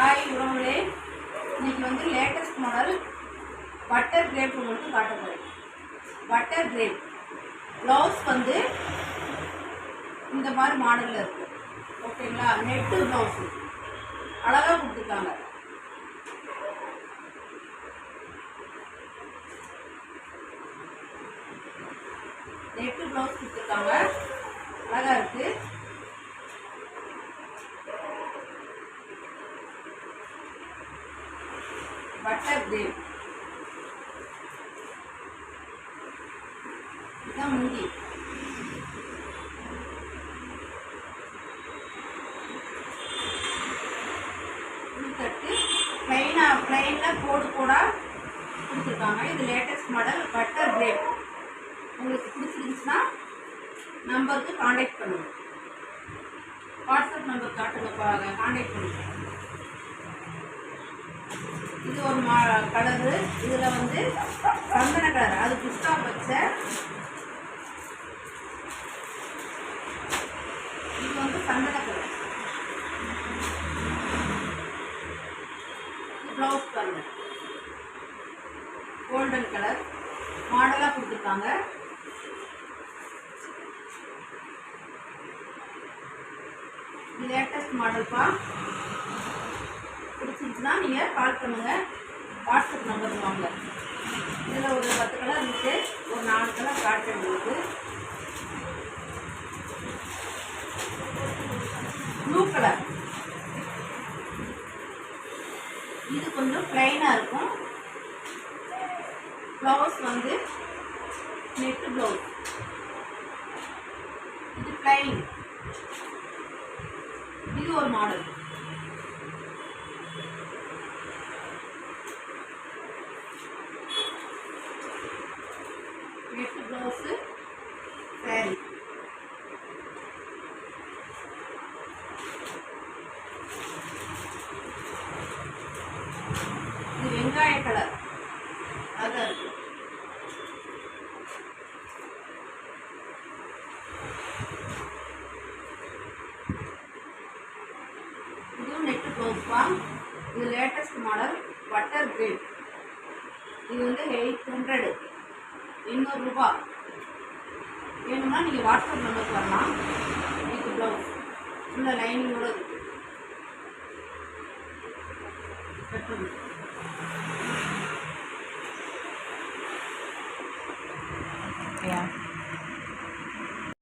Hi உறவுகளே, இன்னைக்கு வந்து லேட்டஸ்ட் மாடல் பட்டர் கிரேப் உங்களுக்கு காட்ட போகிறேன். பட்டர் கிரேப் ப்ளவுஸ் வந்து இந்த மாதிரி மாடலில் இருக்குது. ஓகேங்களா? நெட்டு ப்ளவுஸு அழகாக கொடுத்துருக்காங்க. நெட்டு ப்ளவுஸ் கொடுத்துருக்காங்க, அழகாக இருக்குது. பட்டர் கிரேப் இதுதான் முந்தி. தட்டு பிளைனில் கோடு கோடாக கொடுத்துருக்காங்க. இது லேட்டஸ்ட் மாடல் பட்டர் கிரேப். உங்களுக்கு பிடிச்சிருந்துச்சுன்னா நம்பருக்கு காண்டாக்ட் பண்ணுங்கள். வாட்ஸ்அப் நம்பர் காட்டுங்க, காண்டாக்ட் பண்ணுங்கள். இது ஒரு கலரு. இதில் வந்து சந்தன கலர், அது பிஸ்தா பச்சை. இது வந்து சந்தன colour. Blouse colour golden colour மாடலாக கொடுத்துருக்காங்க. இது லேட்டஸ்ட் மாடல்ப்பா. பிடிச்சிருச்சுன்னா நீங்கள் கால் பண்ணுங்கள், வாட்ஸ்அப் நம்பர் வாங்க. இதில் ஒரு 10 கலர் இருக்குது, ஒரு 4 கலர் காட்டுறேன் உங்களுக்கு. ப்ளூ கலர், இது கொஞ்சம் பிளைனாக இருக்கும். ப்ளவுஸ் வந்து நெட்டு ப்ளவுஸ். இது பிளைன். இது ஒரு மாடல். Net blouse sorry. இது வெங்காய கலர், அதான் இருக்கு. இதுவும் நெட்டு ப்ளவுஸ்ப்பா. இது லேட்டஸ்ட் மாடல் பட்டர் கிரேப். இது வந்து 800, 800 ரூபா. வேணும்னா நீங்கள் வாட்ஸ்அப் நம்பருக்கு வரலாம்.